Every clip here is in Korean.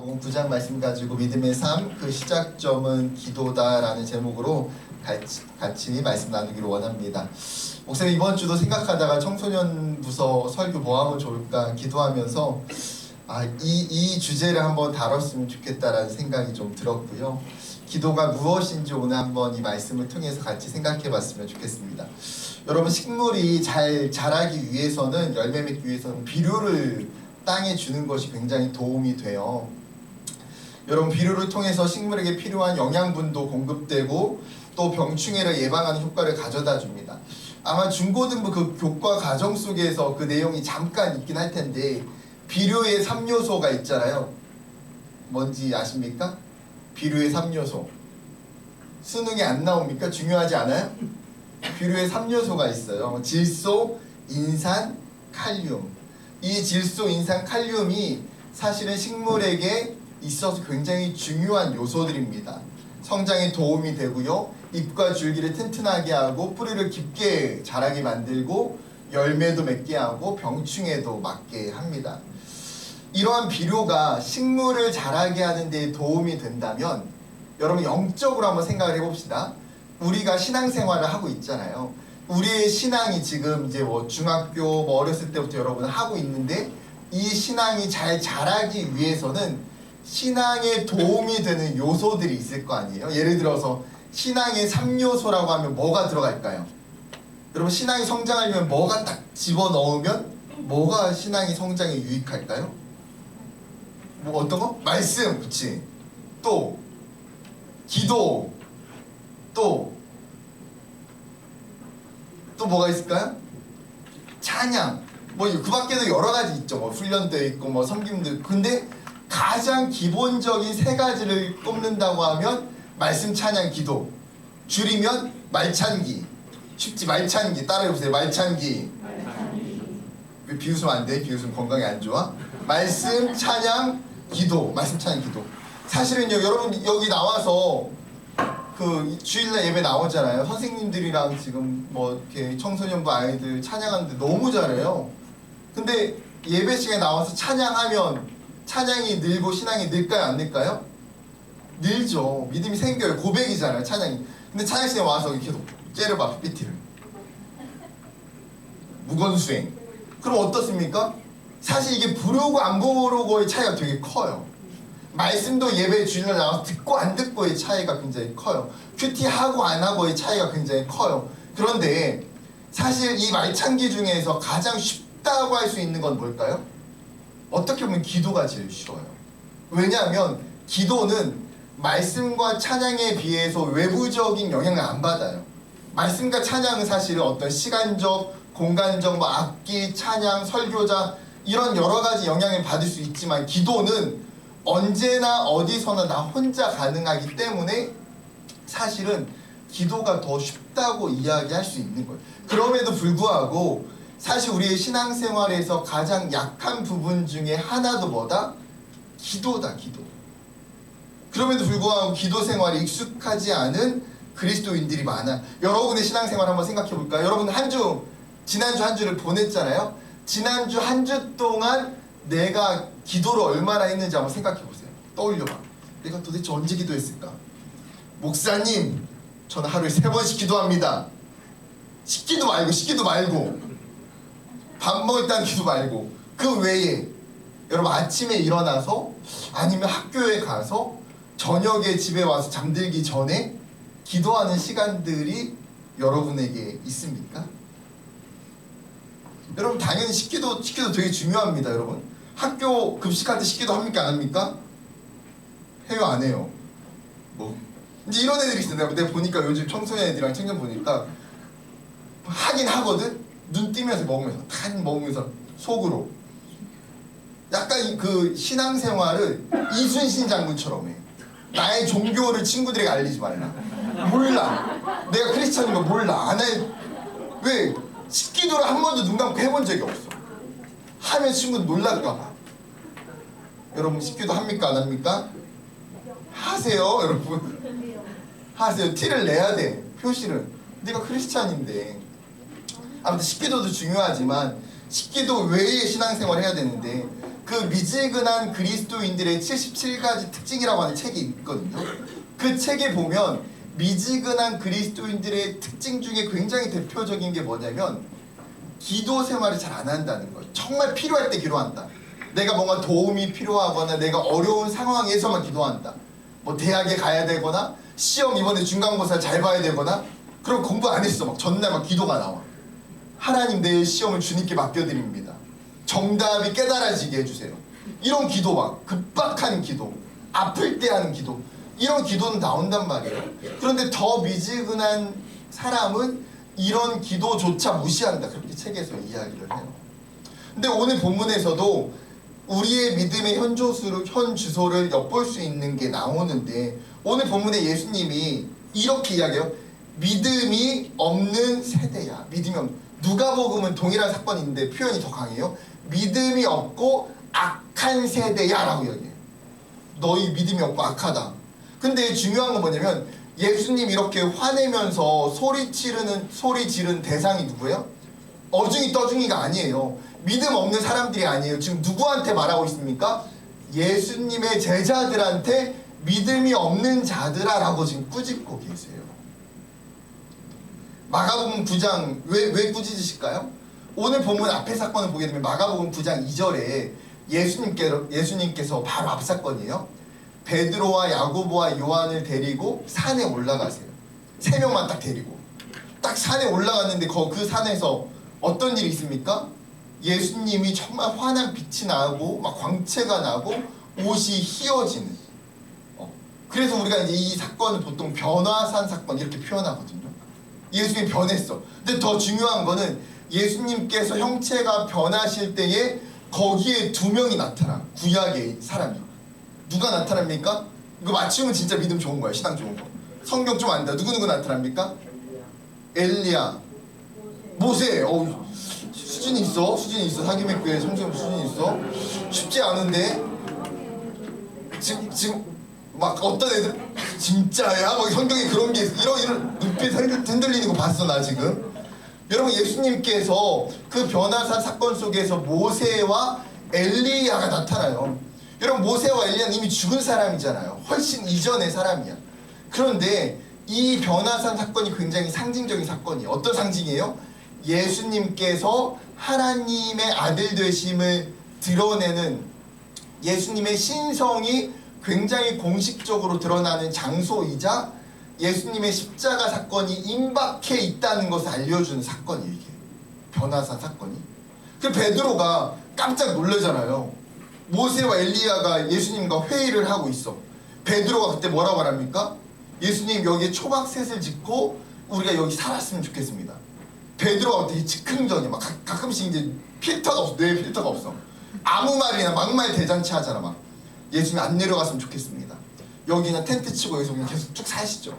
마가복음 9장 말씀 가지고 믿음의 삶 그 시작점은 기도다라는 제목으로 같이 말씀 나누기를 원합니다. 목사님 이번 주도 생각하다가 청소년 부서 설교 뭐 하면 좋을까 기도하면서 이 주제를 한번 다뤘으면 좋겠다라는 생각이 좀 들었고요. 기도가 무엇인지 오늘 한번 이 말씀을 통해서 같이 생각해 봤으면 좋겠습니다. 여러분, 식물이 잘 자라기 위해서는, 열매 맺기 위해서는 비료를 땅에 주는 것이 굉장히 도움이 돼요. 여러분, 비료를 통해서 식물에게 필요한 영양분도 공급되고 또 병충해를 예방하는 효과를 가져다 줍니다. 아마 중고등부 그 교과 과정 속에서 그 내용이 잠깐 있긴 할 텐데, 비료의 3요소가 있잖아요. 뭔지 아십니까? 비료의 3요소. 수능에 안 나옵니까? 중요하지 않아요? 비료의 3요소가 있어요. 질소, 인산, 칼륨. 이 질소, 인산, 칼륨이 사실은 식물에게 있어서 굉장히 중요한 요소들입니다. 성장에 도움이 되고요. 잎과 줄기를 튼튼하게 하고 뿌리를 깊게 자라게 만들고 열매도 맺게 하고 병충해도 막게 합니다. 이러한 비료가 식물을 자라게 하는 데 도움이 된다면, 여러분 영적으로 한번 생각을 해봅시다. 우리가 신앙생활을 하고 있잖아요. 우리의 신앙이 지금 이제 중학교 어렸을 때부터 여러분 하고 있는데, 이 신앙이 잘 자라기 위해서는 신앙에 도움이 되는 요소들이 있을 거 아니에요. 예를 들어서 신앙의 3요소라고 하면 뭐가 들어갈까요? 여러분, 신앙이 성장하려면 뭐가 딱 집어넣으면 뭐가 신앙이 성장에 유익할까요? 뭐 어떤 거? 말씀, 그치? 또 기도, 또 뭐가 있을까요? 찬양, 그 밖에도 여러 가지 있죠. 훈련도 있고 섬김도 있고. 근데 가장 기본적인 세 가지를 꼽는다고 하면 말씀, 찬양, 기도. 줄이면 말찬기. 쉽지? 말찬기. 따라해보세요. 말찬기. 왜 비웃으면 안 돼? 비웃으면 건강에 안 좋아. 말씀, 찬양, 기도. 말씀, 찬양, 기도. 사실은요, 여러분 여기 나와서 그 주일날 예배 나오잖아요. 선생님들이랑 지금 이렇게 청소년부 아이들 찬양하는데 너무 잘해요. 근데 예배 시간에 나와서 찬양하면 찬양이 늘고 신앙이 늘까요, 안 늘까요? 늘죠. 믿음이 생겨요. 고백이잖아요, 찬양이. 근데 찬양 시간에 와서 계속 째려봐, PPT를. 무건수행. 그럼 어떻습니까? 사실 이게 부르고 안 부르고의 차이가 되게 커요. 말씀도 예배 주일날 나와서 듣고 안 듣고의 차이가 굉장히 커요. 큐티하고 안 하고의 차이가 굉장히 커요. 그런데 사실 이 말찬기 중에서 가장 쉽다고 할 수 있는 건 뭘까요? 어떻게 보면 기도가 제일 쉬워요. 왜냐하면 기도는 말씀과 찬양에 비해서 외부적인 영향을 안 받아요. 말씀과 찬양은 사실은 어떤 시간적, 공간적, 악기, 찬양, 설교자 이런 여러 가지 영향을 받을 수 있지만, 기도는 언제나 어디서나 나 혼자 가능하기 때문에 사실은 기도가 더 쉽다고 이야기할 수 있는 거예요. 그럼에도 불구하고 사실 우리의 신앙생활에서 가장 약한 부분 중에 하나도 뭐다? 기도다, 기도. 그럼에도 불구하고 기도 생활에 익숙하지 않은 그리스도인들이 많아요. 여러분의 신앙생활 한번 생각해 볼까요? 여러분 지난주 한 주를 보냈잖아요. 지난주 한 주 동안 내가 기도를 얼마나 했는지 한번 생각해 보세요. 떠올려봐. 내가 도대체 언제 기도했을까? 목사님, 저는 하루에 3번씩 기도합니다. 식기도 말고 밥 먹을 때는 기도 말고 그 외에 여러분 아침에 일어나서 아니면 학교에 가서 저녁에 집에 와서 잠들기 전에 기도하는 시간들이 여러분에게 있습니까? 여러분, 당연히 식기도 되게 중요합니다. 여러분, 학교 급식할 때 식기도 합니까, 안 합니까? 해요, 안 해요? 이제 이런 애들이 있어요. 내가 보니까 요즘 청소년 애들이랑 청년 보니까 하긴 하거든. 눈 뜨면서 먹으면서 속으로 약간 그 신앙생활을 이순신 장군처럼 해. 나의 종교를 친구들에게 알리지 말라. 몰라. 내가 크리스찬인 거 몰라. 안 해. 왜? 식기도를 한 번도 눈 감고 해본 적이 없어. 하면 친구들 놀랄까봐. 여러분, 식기도 합니까, 안 합니까? 하세요, 여러분. 하세요. 티를 내야 돼. 표시를. 내가 크리스찬인데. 아무튼 식기도도 중요하지만 식기도 외에 신앙생활을 해야 되는데, 그 미지근한 그리스도인들의 77가지 특징이라고 하는 책이 있거든요. 그 책에 보면 미지근한 그리스도인들의 특징 중에 굉장히 대표적인 게 뭐냐면 기도 생활을 잘 안 한다는 거예요. 정말 필요할 때 기도한다. 내가 뭔가 도움이 필요하거나 내가 어려운 상황에서만 기도한다. 뭐 대학에 가야 되거나 시험 이번에 중간고사 잘 봐야 되거나 그럼 공부 안 했어. 막 전날 막 기도가 나와. 하나님 내일 시험을 주님께 맡겨드립니다. 정답이 깨달아지게 해주세요. 이런 기도 막 급박한 기도, 아플 때 하는 기도 이런 기도는 나온단 말이에요. 그런데 더 미지근한 사람은 이런 기도조차 무시한다. 그렇게 책에서 이야기를 해요. 근데 오늘 본문에서도 우리의 믿음의 현주소를 엿볼 수 있는 게 나오는데 오늘 본문에 예수님이 이렇게 이야기해요. 믿음이 없는 세대야. 믿음이 없는. 누가복음은 동일한 사건이 있는데 표현이 더 강해요. 믿음이 없고 악한 세대야 라고 이야기해요. 너희 믿음이 없고 악하다. 근데 중요한 건 뭐냐면 예수님 이렇게 화내면서 소리 지른 대상이 누구예요? 어중이 떠중이가 아니에요. 믿음 없는 사람들이 아니에요. 지금 누구한테 말하고 있습니까? 예수님의 제자들한테 믿음이 없는 자들아 라고 지금 꾸짖고 계세요. 마가복음 9장 왜 꾸짖으실까요? 오늘 본문 앞에 사건을 보게 되면 마가복음 9장 2절에 예수님께서 바로 앞 사건이에요. 베드로와 야고보와 요한을 데리고 산에 올라가세요. 3명만 딱 데리고 딱 산에 올라갔는데 그 산에서 어떤 일이 있습니까? 예수님이 정말 환한 빛이 나고 막 광채가 나고 옷이 휘어지는. 그래서 우리가 이제 이 사건을 보통 변화산 사건 이렇게 표현하거든요. 예수님이 변했어. 근데 더 중요한 거는 예수님께서 형체가 변하실 때에 거기에 2명이 나타나. 구약의 사람이. 누가 나타납니까? 이거 맞추면 진짜 믿음 좋은 거야. 신앙 좋은 거. 성경 좀 안다. 누구 나타납니까? 엘리야, 모세. 수준이 있어. 사김의 교회 성경 수준이 있어. 쉽지 않은데 지금 막 어떤 애들 진짜야? 막 성경에 그런 게 있어. 이런 눈빛 흔들리는 거 봤어 나 지금. 여러분 예수님께서 그 변화산 사건 속에서 모세와 엘리야가 나타나요. 여러분 모세와 엘리야는 이미 죽은 사람이잖아요. 훨씬 이전의 사람이야. 그런데 이 변화산 사건이 굉장히 상징적인 사건이에요. 어떤 상징이에요? 예수님께서 하나님의 아들 되심을 드러내는 예수님의 신성이 굉장히 공식적으로 드러나는 장소이자 예수님의 십자가 사건이 임박해 있다는 것을 알려주는 사건이에요. 이게 변화산 사건이. 그 베드로가 깜짝 놀라잖아요. 모세와 엘리야가 예수님과 회의를 하고 있어. 베드로가 그때 뭐라고 말합니까? 예수님 여기에 초막셋을 짓고 우리가 여기 살았으면 좋겠습니다. 베드로가 되게 즉흥적이야. 막 가끔씩 이제 필터가 없어. 뇌에 필터가 없어. 아무 말이나 막말 대잔치 하잖아. 막 예수님 안 내려갔으면 좋겠습니다. 여기는 텐트 치고 여기서 그냥 계속 쭉 사시죠.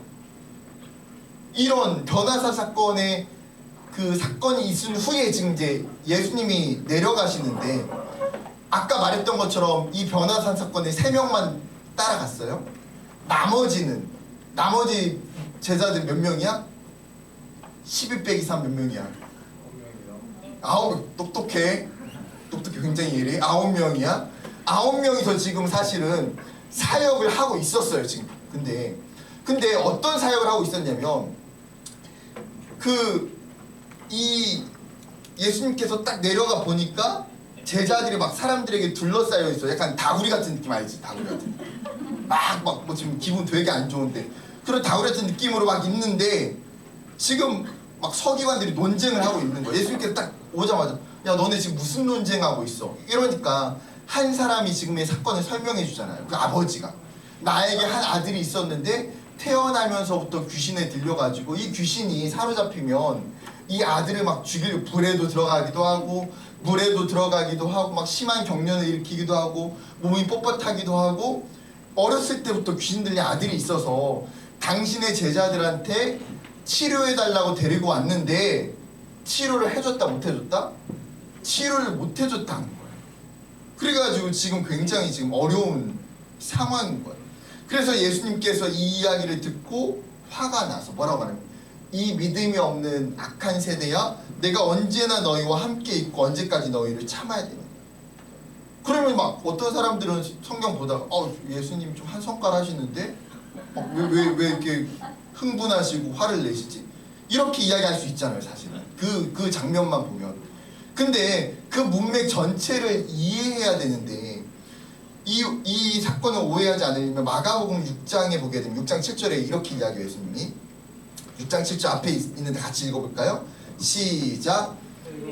이런 변화산 사건의 그 사건이 있은 후에 지금 이제 예수님이 내려가시는데 아까 말했던 것처럼 이 변화산 사건에 3명만 따라갔어요. 나머지 제자들 몇 명이야? 12 빼기 3 몇 명이야? 9. 똑똑해 굉장히 예리해. 9명이야. 9명이서 지금 사실은 사역을 하고 있었어요 지금. 근데 어떤 사역을 하고 있었냐면 이 예수님께서 딱 내려가 보니까 제자들이 막 사람들에게 둘러싸여 있어. 약간 다구리 같은 느낌 알지? 다구리 같은 느낌. 뭐 지금 기분 되게 안 좋은데 그런 다구리 같은 느낌으로 막 있는데 지금 막 서기관들이 논쟁을 하고 있는 거야. 예수님께서 딱 오자마자 야 너네 지금 무슨 논쟁하고 있어? 이러니까 한 사람이 지금의 사건을 설명해 주잖아요. 그 아버지가 나에게 한 아들이 있었는데 태어나면서부터 귀신에 들려가지고 이 귀신이 사로잡히면 이 아들을 막 죽이려고 불에도 들어가기도 하고 물에도 들어가기도 하고 막 심한 경련을 일으키기도 하고 몸이 뻣뻣하기도 하고 어렸을 때부터 귀신 들린 아들이 있어서 당신의 제자들한테 치료해달라고 데리고 왔는데 치료를 해줬다 못해줬다? 치료를 못해줬다는 거예요. 그래가지고 지금 굉장히 지금 어려운 상황인 거예요. 그래서 예수님께서 이 이야기를 듣고 화가 나서 뭐라고 말합니까? 이 믿음이 없는 악한 세대야 내가 언제나 너희와 함께 있고 언제까지 너희를 참아야 되는 거야. 그러면 막 어떤 사람들은 성경 보다가 예수님 좀 한 성깔 하시는데 왜 이렇게 흥분하시고 화를 내시지? 이렇게 이야기할 수 있잖아요, 사실은. 그 장면만 보면. 근데 그 문맥 전체를 이해해야 되는데 이 사건을 오해하지 않으려면 마가복음 6장에 보게 되면 6장 7절에 이렇게 이야기해요, 예수님이. 6장 7절 앞에 있는데 같이 읽어볼까요? 시작.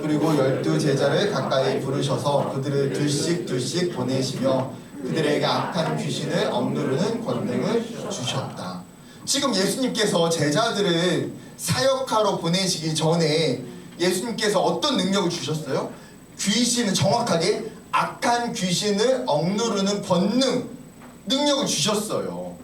그리고 12제자를 가까이 부르셔서 그들을 둘씩 보내시며 그들에게 악한 귀신을 억누르는 권능을 주셨다. 지금 예수님께서 제자들을 사역하러 보내시기 전에 예수님께서 어떤 능력을 주셨어요? 귀신을 정확하게 악한 귀신을 억누르는 권능, 능력을 주셨어요.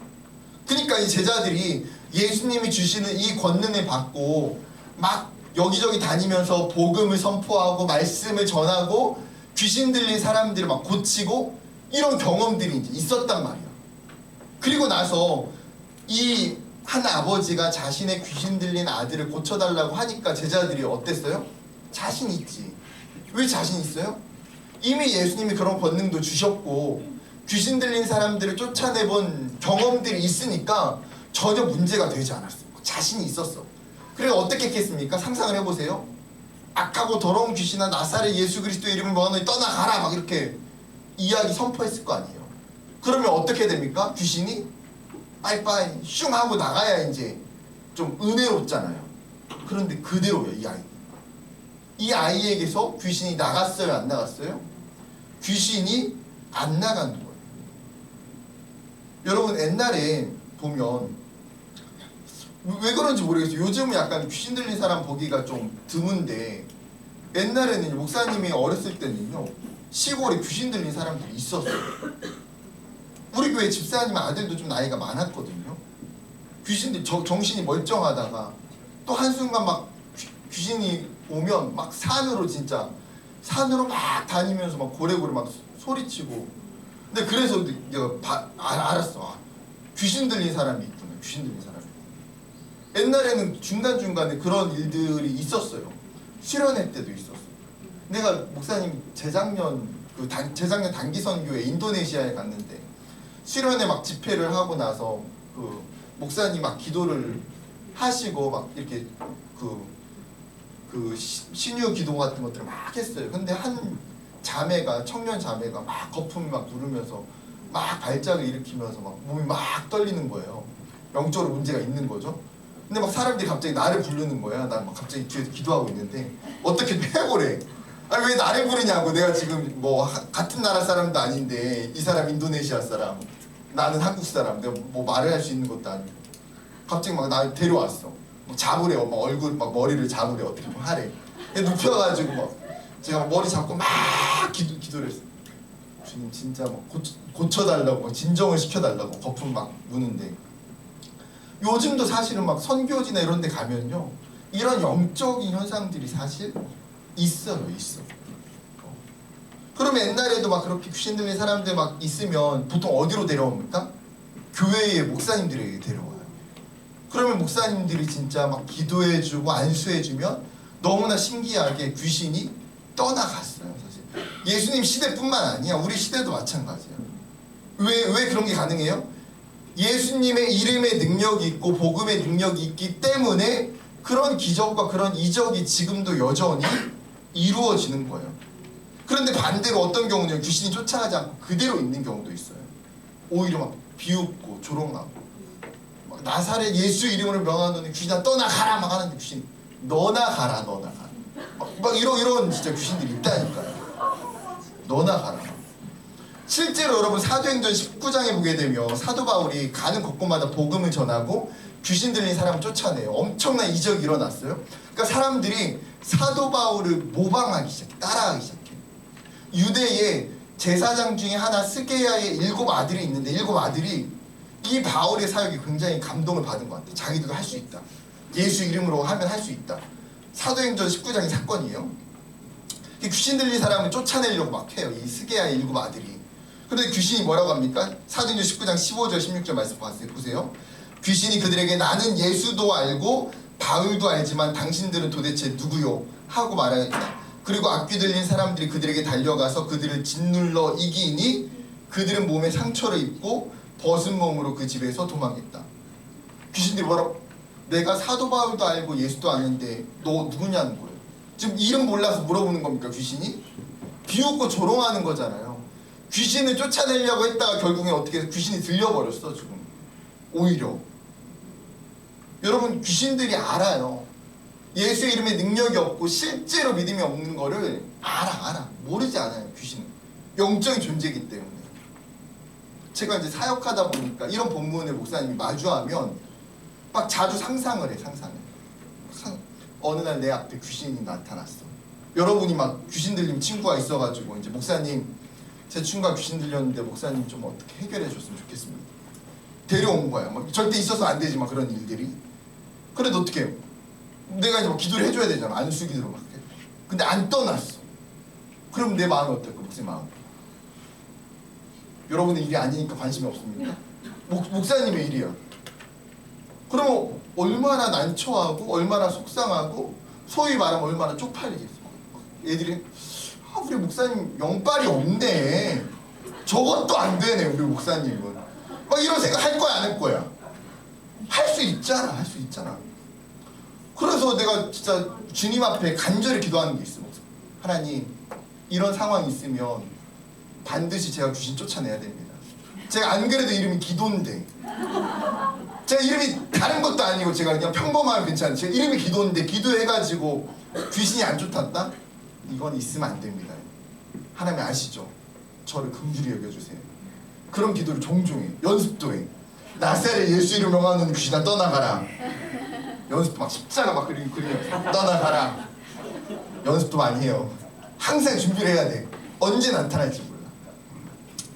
그러니까 이 제자들이 예수님이 주시는 이 권능을 받고 막 여기저기 다니면서 복음을 선포하고 말씀을 전하고 귀신 들린 사람들을 막 고치고 이런 경험들이 이제 있었단 말이야. 그리고 나서 이 한 아버지가 자신의 귀신 들린 아들을 고쳐달라고 하니까 제자들이 어땠어요? 자신 있지. 왜 자신 있어요? 이미 예수님이 그런 권능도 주셨고 귀신 들린 사람들을 쫓아내본 경험들이 있으니까 전혀 문제가 되지 않았어요. 자신이 있었어. 그래서 어떻게 했겠습니까? 상상을 해보세요. 악하고 더러운 귀신아 나사렛 예수 그리스도의 이름을 모아너니 떠나가라 막 이렇게 이야기 선포했을 거 아니에요. 그러면 어떻게 됩니까? 귀신이 빠이빠이 슝 하고 나가야 이제 좀 은혜롭잖아요. 그런데 그대로예요, 이 아이. 이 아이에게서 귀신이 나갔어요, 안 나갔어요? 귀신이 안 나간 거예요. 여러분 옛날에 보면 왜 그런지 모르겠어요. 요즘은 약간 귀신 들린 사람 보기가 좀 드문데 옛날에는 목사님이 어렸을 때는요 시골에 귀신 들린 사람들이 있었어요. 우리 교회 집사님 아들도 좀 나이가 많았거든요. 귀신들 정신이 멀쩡하다가 또 한순간 막 귀신이 오면 막 산으로 막 다니면서 막 고래고래 막 소리치고. 근데 그래서 내가 알았어. 귀신 들린 사람이 있구나. 귀신 들린 사람이. 옛날에는 중간중간에 그런 일들이 있었어요. 수련회 때도 있었어. 내가 목사님 재작년 단기 선교에 인도네시아에 갔는데 수련회 막 집회를 하고 나서 그 목사님 막 기도를 하시고 막 이렇게 그 신유 기도 같은 것들을 막 했어요. 근데 한 자매가 청년 자매가 막 거품 막 부르면서 막 발작을 일으키면서 막 몸이 막 떨리는 거예요. 영적으로 문제가 있는 거죠. 근데 막 사람들이 갑자기 나를 부르는 거야. 난 막 갑자기 뒤에서 기도하고 있는데 어떻게 빼고래. 아니 왜 나를 부르냐고. 내가 지금 뭐 같은 나라 사람도 아닌데 이 사람 인도네시아 사람 나는 한국 사람 내가 뭐 말을 할 수 있는 것도 아니고 갑자기 막 나 데려왔어. 막 잡으래요. 막 얼굴 막 머리를 잡으래. 어떻게 뭐 하래. 눕혀가지고 막 제가 막 머리 잡고 막 기도를 했어. 주님 진짜 막 고쳐달라고 막 진정을 시켜달라고 거품 막 무는데 요즘도 사실은 막 선교지나 이런 데 가면요 이런 영적인 현상들이 사실 있어요. 그러면 옛날에도 막 그렇게 귀신 들린 사람들 막 있으면 보통 어디로 데려옵니까? 교회의 목사님들에게 데려와요. 그러면 목사님들이 진짜 막 기도해주고 안수해주면 너무나 신기하게 귀신이 떠나갔어요. 사실 예수님 시대뿐만 아니야. 우리 시대도 마찬가지야. 왜 그런 게 가능해요? 예수님의 이름의 능력이 있고 복음의 능력이 있기 때문에 그런 기적과 그런 이적이 지금도 여전히 이루어지는 거예요. 그런데 반대로 어떤 경우는 귀신이 쫓아가지 않고 그대로 있는 경우도 있어요. 오히려 막 비웃고 조롱하고 막 나사렛 예수 이름으로 명하노니 귀신아 떠나가라 막 하는데 귀신 너나 가라 막 이런 진짜 귀신들이 있다니까요. 너나 가라. 실제로 여러분 사도행전 19장에 보게 되면 사도 바울이 가는 곳곳마다 복음을 전하고 귀신 들린 사람을 쫓아내요. 엄청난 이적이 일어났어요. 그러니까 사람들이 사도 바울을 모방하기 시작해. 따라하기 시작해. 유대에 제사장 중에 하나 스게야의 7 아들이 있는데 7 아들이 이 바울의 사역에 굉장히 감동을 받은 것 같아. 자기들도 할 수 있다. 예수 이름으로 하면 할 수 있다. 사도행전 19장의 사건이에요. 귀신 들린 사람을 쫓아내려고 막 해요. 이 스게야의 7 아들이. 그런데 귀신이 뭐라고 합니까? 사도행전 19장 15절 16절 말씀 보세요. 귀신이 그들에게 나는 예수도 알고 바울도 알지만 당신들은 도대체 누구요? 하고 말하였다. 그리고 악귀 들린 사람들이 그들에게 달려가서 그들을 짓눌러 이기니 그들은 몸에 상처를 입고 벗은 몸으로 그 집에서 도망했다. 귀신들이 뭐라고? 내가 사도 바울도 알고 예수도 아는데 너 누구냐는 거예요. 지금 이름 몰라서 물어보는 겁니까 귀신이? 비웃고 조롱하는 거잖아요. 귀신을 쫓아내려고 했다가 결국에 어떻게 해서 귀신이 들려버렸어 지금. 오히려 여러분 귀신들이 알아요. 예수의 이름에 능력이 없고 실제로 믿음이 없는 거를 알아. 모르지 않아요. 귀신은 영적인 존재이기 때문에. 제가 이제 사역하다 보니까 이런 본문을 목사님이 마주하면 막 자주 상상을 해. 어느 날 내 앞에 귀신이 나타났어. 여러분이 막 귀신 들린 친구가 있어가지고 이제 목사님 제 친구가 귀신 들렸는데 목사님 좀 어떻게 해결해 줬으면 좋겠습니다. 데려온 거야. 막 절대 있어서 안 되지만 그런 일들이. 그래도 어떻게 해요? 내가 이제 뭐 기도를 해줘야 되잖아. 안수기도로 막. 근데 안 떠났어. 그럼 내 마음이 어떨까? 목사님 마음. 여러분의 일이 아니니까 관심이 없습니까? 목사님의 일이야. 그러면 얼마나 난처하고 얼마나 속상하고 소위 말하면 얼마나 쪽팔리겠어. 애들이 우리 목사님 영빨이 없네. 저것도 안 되네 우리 목사님은. 막 이런 생각 할 거야 안 할 거야? 할 수 있잖아. 그래서 내가 진짜 주님 앞에 간절히 기도하는 게 있어. 하나님 이런 상황이 있으면 반드시 제가 귀신 쫓아내야 됩니다. 제가 안 그래도 이름이 기도인데 제가 이름이 다른 것도 아니고 제가 그냥 평범하면 괜찮아요. 제가 이름이 기도인데 기도해가지고 귀신이 안 쫓았다? 이건 있으면 안 됩니다. 하나님 아시죠? 저를 긍휼히 여겨주세요. 그런 기도를 종종 해. 연습도 해. 나사렛 예수 이름 명하는 귀신아 떠나가라. 연습도 막 십자가 막 그리면 떠나가라. 연습도 많이 해요. 항상 준비를 해야 돼. 언제 나타날지 몰라.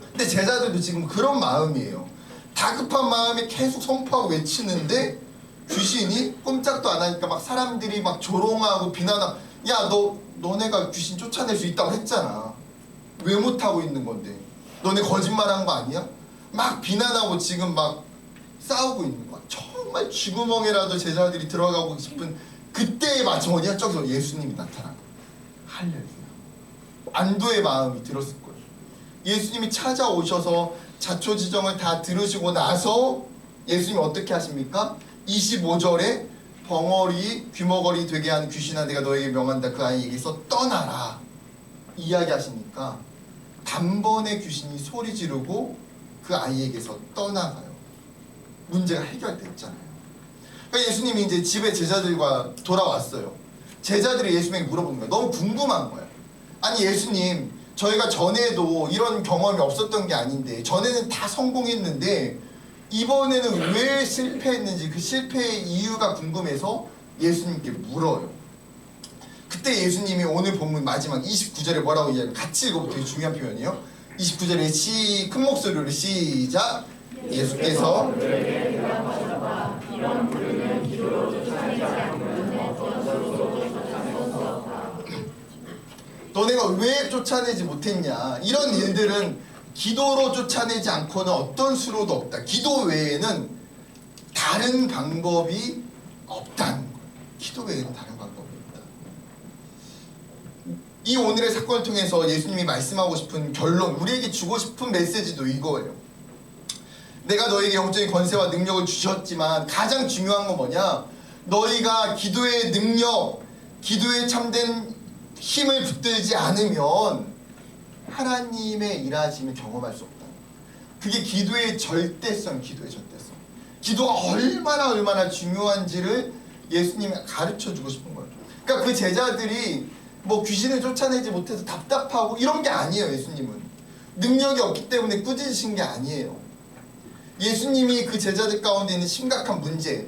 근데 제자들도 지금 그런 마음이에요. 다급한 마음에 계속 선포하고 외치는데 귀신이 꼼짝도 안 하니까 막 사람들이 막 조롱하고 비난하고 야 너네가 귀신 쫓아낼 수 있다고 했잖아. 왜 못하고 있는 건데? 너네 거짓말한 거 아니야? 막 비난하고 지금 막 싸우고 있는 거야. 정말 쥐구멍에라도 제자들이 들어가고 싶은 그때의 마침 어디야? 저기서 예수님이 나타난 거야. 할렐루야. 안도의 마음이 들었을 거예요. 예수님이 찾아오셔서 자초지정을 다 들으시고 나서 예수님이 어떻게 하십니까? 25절에 벙어리 귀머거리 되게 하는 귀신아 내가 너에게 명한다. 그 아이에게서 떠나라 이야기하시니까 단번에 귀신이 소리 지르고 그 아이에게서 떠나가요. 문제가 해결됐잖아요. 그러니까 예수님이 이제 집에 제자들과 돌아왔어요. 제자들이 예수님에게 물어보는 거예요. 너무 궁금한 거야. 아니 예수님 저희가 전에도 이런 경험이 없었던 게 아닌데 전에는 다 성공했는데 이번에는 왜 실패했는지 그 실패의 이유가 궁금해서 예수님께 물어요. 그때 예수님이 오늘 본문 마지막 29절에 뭐라고 이야기해요? 같이 읽어보면 되게 중요한 표현이에요. 29절에 큰 목소리로 시작. 예수께서 너네가 왜 쫓아내지 못했냐. 이런 일들은 기도로 쫓아내지 않고는 어떤 수로도 없다. 기도 외에는 다른 방법이 없다는 거예요. 기도 외에는 다른 방법이 없다. 이 오늘의 사건을 통해서 예수님이 말씀하고 싶은 결론, 우리에게 주고 싶은 메시지도 이거예요. 내가 너에게 영적인 권세와 능력을 주셨지만 가장 중요한 건 뭐냐? 너희가 기도의 능력, 기도에 참된 힘을 붙들지 않으면 하나님의 일하심을 경험할 수 없다. 그게 기도의 절대성, 기도가 얼마나 중요한지를 예수님이 가르쳐주고 싶은 거예요. 그러니까 그 제자들이 뭐 귀신을 쫓아내지 못해서 답답하고 이런 게 아니에요. 예수님은 능력이 없기 때문에 꾸짖으신 게 아니에요. 예수님이 그 제자들 가운데 있는 심각한 문제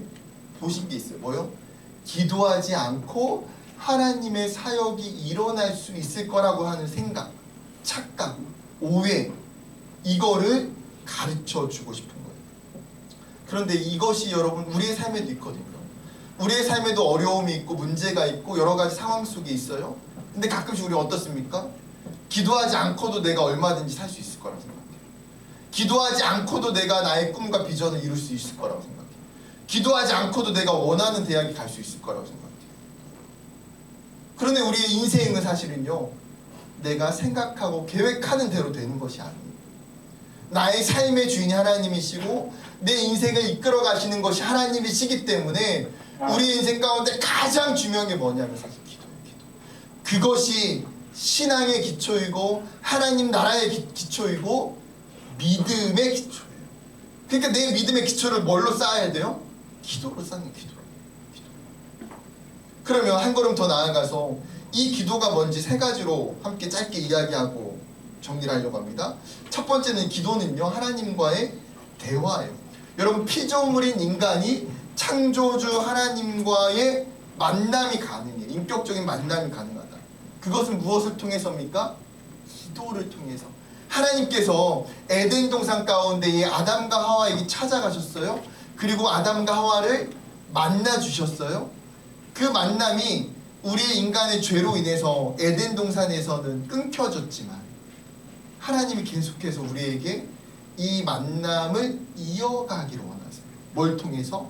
보신 게 있어요. 뭐요? 기도하지 않고 하나님의 사역이 일어날 수 있을 거라고 하는 생각, 착각, 오해, 이거를 가르쳐주고 싶은 거예요. 그런데 이것이 여러분 우리의 삶에도 있거든요. 우리의 삶에도 어려움이 있고 문제가 있고 여러 가지 상황 속에 있어요. 근데 가끔씩 우리 어떻습니까? 기도하지 않고도 내가 얼마든지 살 수 있을 거라고 생각해요. 기도하지 않고도 내가 나의 꿈과 비전을 이룰 수 있을 거라고 생각해요. 기도하지 않고도 내가 원하는 대학에 갈 수 있을 거라고 생각해요. 그런데 우리의 인생은 사실은요, 내가 생각하고 계획하는 대로 되는 것이 아니에요. 나의 삶의 주인이 하나님이시고 내 인생을 이끌어 가시는 것이 하나님이시기 때문에 우리 인생 가운데 가장 중요한 게 뭐냐면 사실 기도예요. 기도. 그것이 신앙의 기초이고 하나님 나라의 기초이고 믿음의 기초예요. 그러니까 내 믿음의 기초를 뭘로 쌓아야 돼요? 기도로 쌓는 기도. 그러면 한 걸음 더 나아가서 이 기도가 뭔지 세 가지로 함께 짧게 이야기하고 정리를 하려고 합니다. 첫 번째는 기도는요, 하나님과의 대화예요. 여러분, 피조물인 인간이 창조주 하나님과의 만남이 가능해요. 인격적인 만남이 가능하다. 그것은 무엇을 통해서입니까? 기도를 통해서. 하나님께서 에덴 동산 가운데에 아담과 하와에게 찾아가셨어요. 그리고 아담과 하와를 만나 주셨어요. 그 만남이 우리의 인간의 죄로 인해서 에덴 동산에서는 끊겨졌지만 하나님이 계속해서 우리에게 이 만남을 이어가기를 원하세요. 뭘 통해서?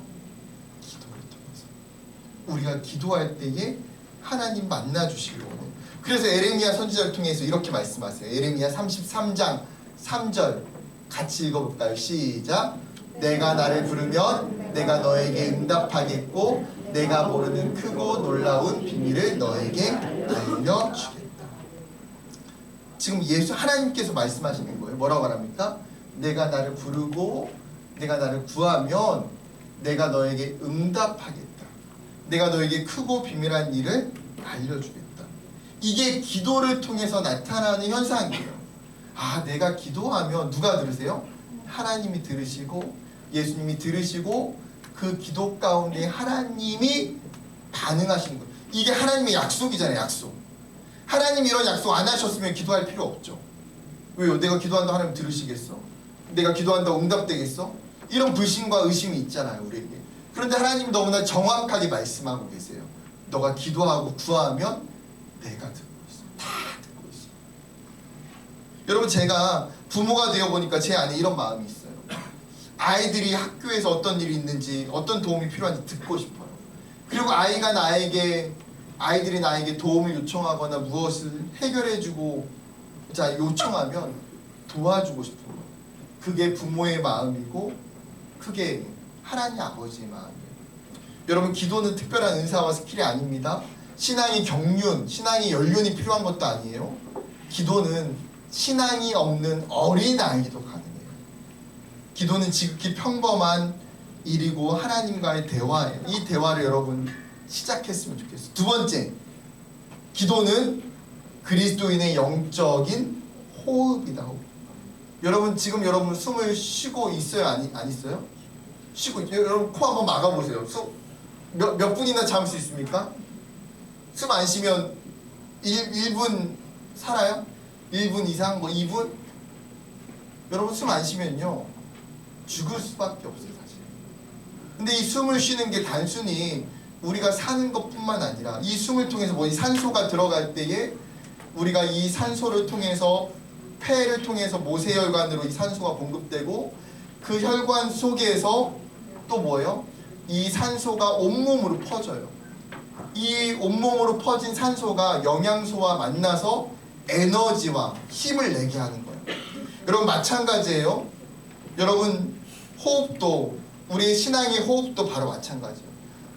기도를 통해서. 우리가 기도할 때에 하나님 만나 주시기를 원해요. 그래서 에레미야 선지자를 통해서 이렇게 말씀하세요. 에레미야 33장 3절 같이 읽어볼까요? 시작. 내가 나를 부르면 내가 너에게 응답하겠고 내가 모르는 크고 놀라운 비밀을 너에게 알려주겠다. 지금 예수 하나님께서 말씀하시는 거예요. 뭐라고 말합니까? 내가 나를 부르고 내가 나를 구하면 내가 너에게 응답하겠다. 내가 너에게 크고 비밀한 일을 알려주겠다. 이게 기도를 통해서 나타나는 현상이에요. 아, 내가 기도하면 누가 들으세요? 하나님이 들으시고 예수님이 들으시고 그 기도 가운데 하나님이 반응하시는 거예요. 이게 하나님의 약속이잖아요. 약속. 하나님이 이런 약속 안 하셨으면 기도할 필요 없죠. 왜요? 내가 기도한다고 하나님 들으시겠어? 내가 기도한다고 응답되겠어? 이런 불신과 의심이 있잖아요, 우리에게. 그런데 하나님이 너무나 정확하게 말씀하고 계세요. 너가 기도하고 구하면 내가 듣고 있어. 다 듣고 있어. 여러분, 제가 부모가 되어보니까 제 안에 이런 마음이 있어요. 아이들이 학교에서 어떤 일이 있는지, 어떤 도움이 필요한지 듣고 싶어요. 그리고 아이들이 나에게 도움을 요청하거나 무엇을 해결해주고 요청하면 도와주고 싶은 거예요. 그게 부모의 마음이고 그게 하나님 아버지의 마음이에요. 여러분, 기도는 특별한 은사와 스킬이 아닙니다. 신앙이 신앙이 연륜이 필요한 것도 아니에요. 기도는 신앙이 없는 어린아이도 가능해요. 기도는 지극히 평범한 일이고 하나님과의 대화예요. 이 대화를 여러분 시작했으면 좋겠어요. 두 번째, 기도는 그리스도인의 영적인 호흡이다. 호흡. 여러분, 지금 여러분 숨을 쉬고 있어요? 안 있어요? 쉬고, 여러분 코 한번 막아보세요. 몇 분이나 참을 수 있습니까? 숨 안 쉬면 1분 살아요? 1분 이상? 2분? 여러분, 숨 안 쉬면요 죽을 수밖에 없어요, 사실. 근데 이 숨을 쉬는 게 단순히 우리가 사는 것뿐만 아니라 이 숨을 통해서 이 산소가 들어갈 때에 우리가 이 산소를 통해서 폐를 통해서 모세혈관으로 이 산소가 공급되고 그 혈관 속에서 또 뭐예요? 이 산소가 온몸으로 퍼져요. 이 온몸으로 퍼진 산소가 영양소와 만나서 에너지와 힘을 내게 하는 거예요. 여러분, 마찬가지예요. 여러분, 호흡도, 우리의 신앙의 호흡도 바로 마찬가지예요.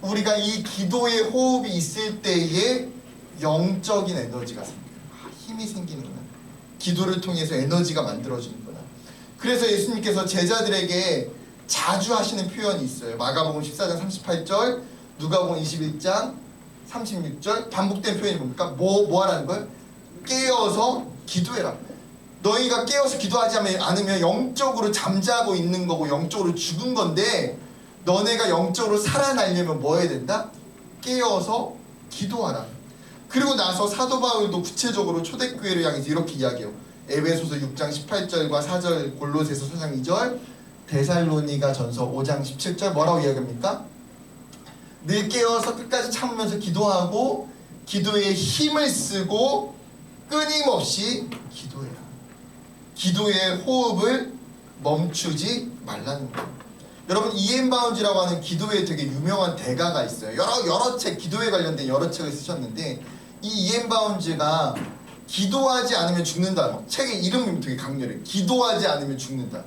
우리가 이 기도의 호흡이 있을 때에 영적인 에너지가 생겨요. 힘이 생기는구나. 기도를 통해서 에너지가 만들어지는구나. 그래서 예수님께서 제자들에게 자주 하시는 표현이 있어요. 마가복음 14장 38절, 누가복음 21장 36절, 반복된 표현이 뭡니까? 뭐 하라는 거예요? 깨어서 기도해라. 너희가 깨어서 기도하지 않으면 영적으로 잠자고 있는 거고 영적으로 죽은 건데, 너네가 영적으로 살아나려면 뭐 해야 된다? 깨어서 기도하라. 그리고 나서 사도 바울도 구체적으로 초대교회를 향해서 이렇게 이야기해요. 에베소서 6장 18절과 4절, 골로새서 4장 2절, 데살로니가 전서 5장 17절 뭐라고 이야기합니까? 늘 깨어서 끝까지 참으면서 기도하고 기도에 힘을 쓰고 끊임없이 기도해라. 기도의 호흡을 멈추지 말라는 거예요. 여러분, 이엔 바운지라고 하는 기도에 되게 유명한 대가가 있어요. 여러 책, 기도에 관련된 여러 책을 쓰셨는데 이 이엔 바운즈가 기도하지 않으면 죽는다. 책의 이름이 되게 강렬해. 기도하지 않으면 죽는다.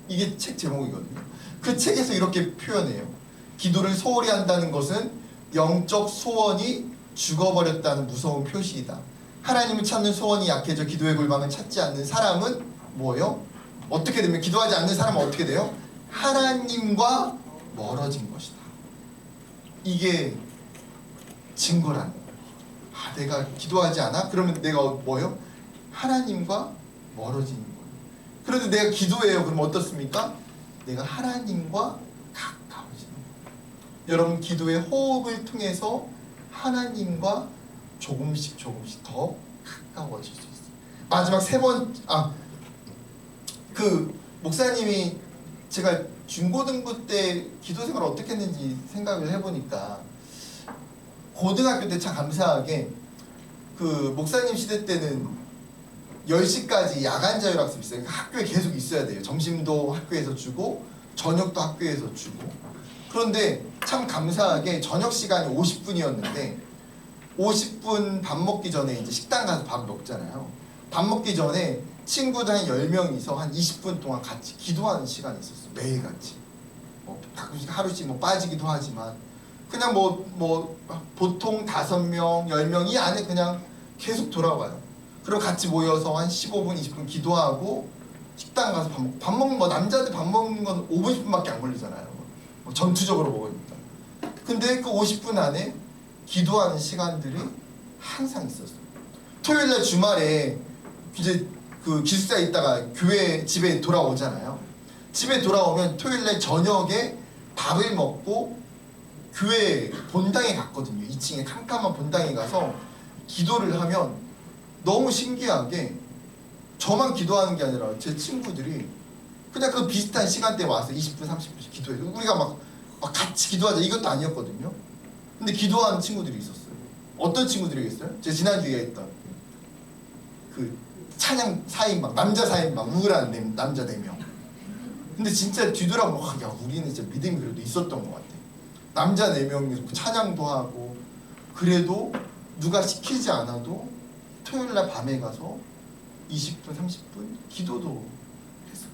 이게 책 제목이거든요. 그 책에서 이렇게 표현해요. 기도를 소홀히 한다는 것은 영적 소원이 죽어버렸다는 무서운 표시이다. 하나님을 찾는 소원이 약해져 기도의 골방을 찾지 않는 사람은 뭐예요? 어떻게 되면 기도하지 않는 사람은 어떻게 돼요? 하나님과 멀어진 것이다. 이게 증거라는 거예요. 아, 내가 기도하지 않아? 그러면 내가 뭐예요? 하나님과 멀어지는 거예요. 그런데 내가 기도해요. 그럼 어떻습니까? 내가 하나님과 가까워지는 거예요. 여러분, 기도의 호흡을 통해서 하나님과 조금씩 더 가까워질 수 있어요. 마지막 목사님이 제가 중고등부 때 기도 생활을 어떻게 했는지 생각을 해보니까 고등학교 때 참 감사하게 그 목사님 시대 때는 10시까지 야간 자율학습이 있어요. 그러니까 학교에 계속 있어야 돼요. 점심도 학교에서 주고 저녁도 학교에서 주고. 그런데 참 감사하게 저녁 시간이 50분이었는데 50분 밥 먹기 전에 이제 식당 가서 밥 먹잖아요. 밥 먹기 전에 친구들 한 10명이서 한 20분 동안 같이 기도하는 시간이 있었어요. 매일같이. 가끔씩 하루씩 빠지기도 하지만 그냥 보통 5명, 10명 이 안에 그냥 계속 돌아와요. 그리고 같이 모여서 한 15분, 20분 기도하고 식당 가서 밥 먹는 남자들 밥 먹는 건 5분, 10분밖에 안 걸리잖아요. 전투적으로 먹으니까. 근데 그 50분 안에 기도하는 시간들이 항상 있었어요. 토요일날 주말에 이제 그 기숙사에 있다가 교회 집에 돌아오잖아요. 집에 돌아오면 토요일날 저녁에 밥을 먹고 교회 본당에 갔거든요. 2층에 캄캄한 본당에 가서 기도를 하면 너무 신기하게 저만 기도하는 게 아니라 제 친구들이 그냥 그 비슷한 시간대에 와서 20분, 30분씩 기도해요. 우리가 막 같이 기도하자 이것도 아니었거든요. 근데 기도하는 친구들이 있었어요. 어떤 친구들이겠어요? 제가 지난주에 했던 그 찬양 4인방, 남자 4인방, 우울한 남자 4명. 근데 진짜 뒤돌아보면 야, 우리는 진짜 믿음이 그래도 있었던 것 같아. 남자 4명이 찬양도 하고 그래도 누가 시키지 않아도 토요일날 밤에 가서 20분, 30분 기도도 했어요.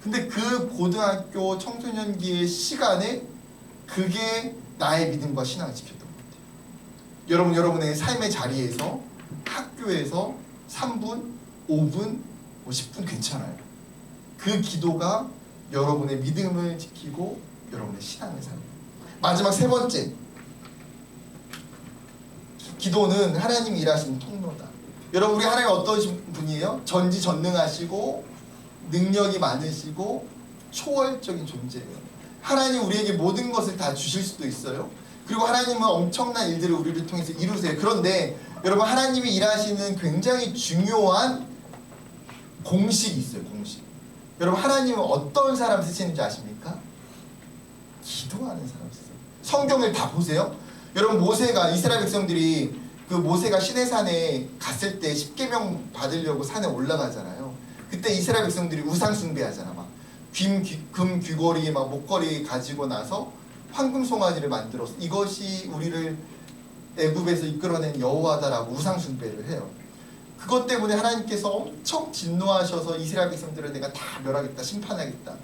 근데 그 고등학교 청소년기의 시간에 그게 나의 믿음과 신앙을 지켰던 것 같아요. 여러분의 삶의 자리에서 학교에서 3분, 5분, 10분 괜찮아요. 그 기도가 여러분의 믿음을 지키고 여러분의 신앙을 살아요. 마지막 3번째, 기도는 하나님이 일하시는 통로다. 여러분, 우리 하나님 어떤 분이에요? 전지전능하시고 능력이 많으시고 초월적인 존재예요. 하나님 우리에게 모든 것을 다 주실 수도 있어요. 그리고 하나님은 엄청난 일들을 우리를 통해서 이루세요. 그런데 여러분, 하나님이 일하시는 굉장히 중요한 공식이 있어요. 공식. 여러분, 하나님은 어떤 사람 쓰시는지 아십니까? 기도하는 사람 쓰세요. 성경을 다 보세요. 여러분, 모세가 이스라엘 백성들이 그 모세가 시내산에 갔을 때 10계명 받으려고 산에 올라가잖아요. 그때 이스라엘 백성들이 우상 숭배하잖아. 막 금 귀걸이 막 목걸이 가지고 나서 황금 송아지를 만들어서 이것이 우리를 애굽에서 이끌어낸 여호와다라고 우상 숭배를 해요. 그것 때문에 하나님께서 엄청 진노하셔서 이스라엘 백성들을 내가 다 멸하겠다, 심판하겠다.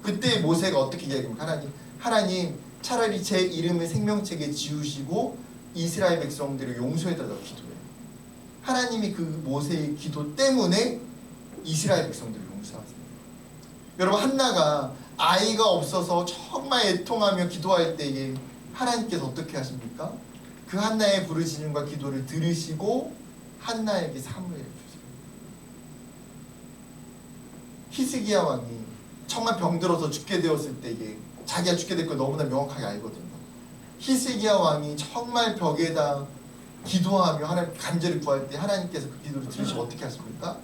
그때 모세가 어떻게 얘기합니까? 하나님 차라리 제 이름을 생명책에 지우시고 이스라엘 백성들을 용서해달라고 기도해요. 하나님이 그 모세의 기도 때문에 이스라엘 백성들을 용서하세요. 여러분, 한나가 아이가 없어서 정말 애통하며 기도할 때에 하나님께서 어떻게 하십니까? 그 한나의 부르짖음과 기도를 들으시고 한나에게 사무엘을 주세요. 히스기야 왕이 정말 병들어서 죽게 되었을 때에 자기가 죽게 될 걸 너무나 명확하게 알거든요. 히스기야 왕이 정말 벽에다 기도하며 하나님 간절히 구할 때 하나님께서 그 기도를 들으시고 어떻게 하십니까?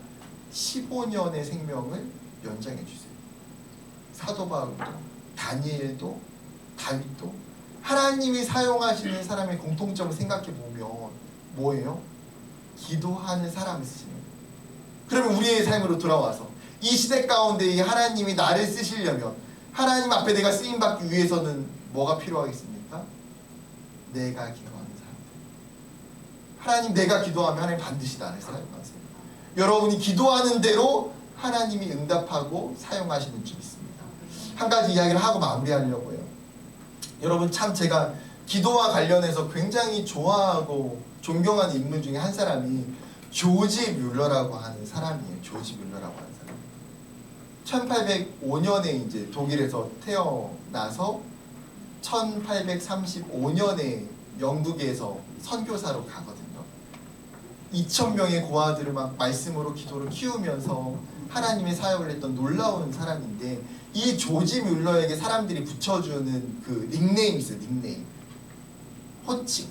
15년의 생명을 연장해 주세요. 사도 바울도 다니엘도 다윗도 하나님이 사용하시는 사람의 공통점을 생각해 보면 뭐예요? 기도하는 사람을 쓰시는 거예요. 그러면 우리의 삶으로 돌아와서 이 시대 가운데 하나님이 나를 쓰시려면 하나님 앞에 내가 쓰임받기 위해서는 뭐가 필요하겠습니까? 내가 기도하는 사람. 하나님 내가 기도하면 하나님 반드시 나를 사용하세요. 여러분이 기도하는 대로 하나님이 응답하고 사용하시는 줄 믿습니다. 한 가지 이야기를 하고 마무리하려고요. 여러분 참 제가 기도와 관련해서 굉장히 좋아하고 존경하는 인물 중에 한 사람이 조지 뮬러라고 하는 사람이에요. 조지 뮬러라고 하는 사람. 1805년에 이제 독일에서 태어나서 1835년에 영국에서 선교사로 가거든요. 2000명의 고아들을 막 말씀으로 기도로 키우면서 하나님의 사역을 했던 놀라운 사람인데, 이 조지 뮬러에게 사람들이 붙여주는 그 닉네임이 있어요. 닉네임, 호칭,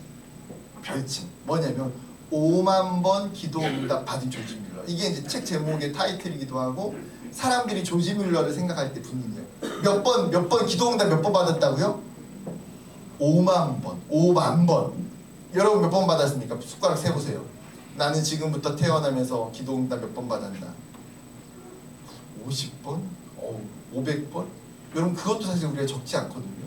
별칭. 뭐냐면 5만 번 기도 응답 받은 조지 뮬러. 이게 이제 책 제목의 타이틀이기도 하고, 사람들이 조지 뮬러를 생각할 때 붙는 거예요. 몇 번 기도 응답 몇 번 받았다고요? 5만 번, 5만 번. 여러분 몇 번 받았습니까? 숟가락 세보세요. 나는 지금부터 태어나면서 기도 응답 몇 번 받았나? 50번? 500번? 여러분 그것도 사실 우리가 적지 않거든요.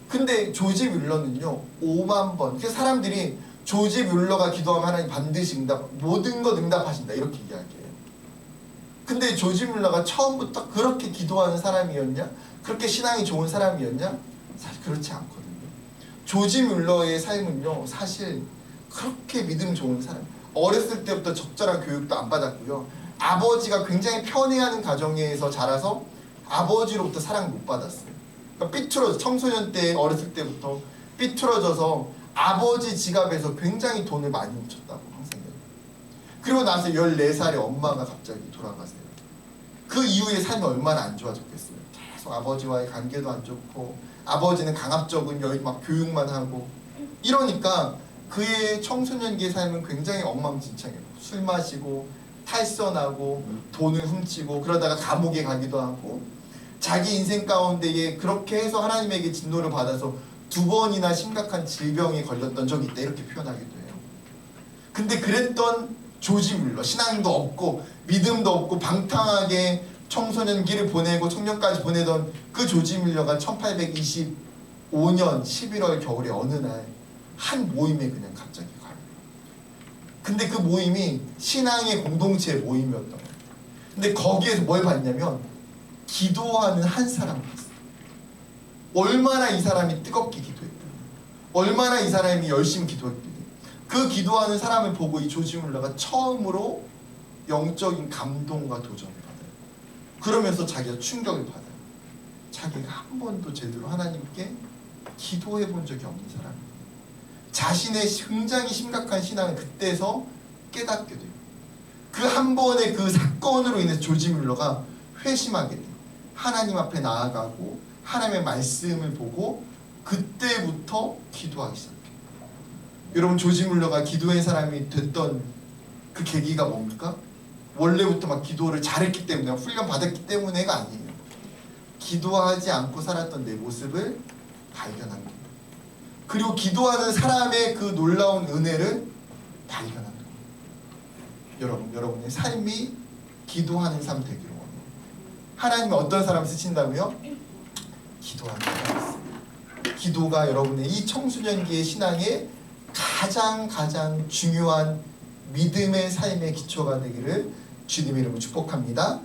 근데 조지 뮬러는요 5만 번. 그래서 사람들이 조지 뮬러가 기도하면 하나님 반드시 응답, 모든 것 응답하신다 이렇게 이야기해요. 근데 조지 뮬러가 처음부터 그렇게 기도하는 사람이었냐? 그렇게 신앙이 좋은 사람이었냐? 사실 그렇지 않거든요. 조지 뮬러의 삶은요 사실 그렇게 믿음 좋은 사람, 어렸을 때부터 적절한 교육도 안 받았고요, 아버지가 굉장히 편애하는 가정에서 자라서 아버지로부터 사랑을 못 받았어요. 그러니까 삐뚤어져, 청소년 때 어렸을 때부터 삐뚤어져서 아버지 지갑에서 굉장히 돈을 많이 훔쳤다고 항상 얘기해요. 그리고 나서 14살에 엄마가 갑자기 돌아가세요. 그 이후에 삶이 얼마나 안 좋아졌겠어요. 계속 아버지와의 관계도 안 좋고, 아버지는 강압적인 막 교육만 하고, 이러니까 그의 청소년기의 삶은 굉장히 엉망진창이에요. 술 마시고 탈선하고 돈을 훔치고, 그러다가 감옥에 가기도 하고, 자기 인생 가운데에 그렇게 해서 하나님에게 진노를 받아서 2번이나 심각한 질병에 걸렸던 적이 있다 이렇게 표현하기도 해요. 근데 그랬던 조지 뮬러, 신앙도 없고 믿음도 없고 방탕하게 청소년기를 보내고 청년까지 보내던 그 조지 뮬러가 1825년 11월 겨울에 어느 날 한 모임에 그냥 갑자기 가요. 근데 그 모임이 신앙의 공동체 모임이었던 거예요. 근데 거기에서 뭘 봤냐면 기도하는 한 사람을 봤어요. 얼마나 이 사람이 뜨겁게 기도했고, 얼마나 이 사람이 열심히 기도했길래 그 기도하는 사람을 보고 이 조지 뮬러가 처음으로 영적인 감동과 도전을 받아요. 그러면서 자기가 충격을 받아요. 자기가 한 번도 제대로 하나님께 기도해 본 적이 없는 사람이에요. 자신의 굉장히 심각한 신앙을 그때서 깨닫게 돼요. 그 한 번의 그 사건으로 인해서 조지 뮬러가 회심하게 돼요. 하나님 앞에 나아가고 하나님의 말씀을 보고 그때부터 기도하기 시작해요. 여러분 조지 뮬러가 기도의 사람이 됐던 그 계기가 뭡니까? 원래부터 막 기도를 잘했기 때문에, 훈련 받았기 때문에가 아니에요. 기도하지 않고 살았던 내 모습을 발견한 거예요. 그리고 기도하는 사람의 그 놀라운 은혜를 발견한 거예요. 여러분의 삶이 기도하는 삶 되기를 원해요. 하나님이 어떤 사람 쓰신다고요? 기도하는 사람 있습니다. 기도가 여러분의 이 청소년기의 신앙의 가장 중요한 믿음의 삶의 기초가 되기를 주님의 이름으로 축복합니다.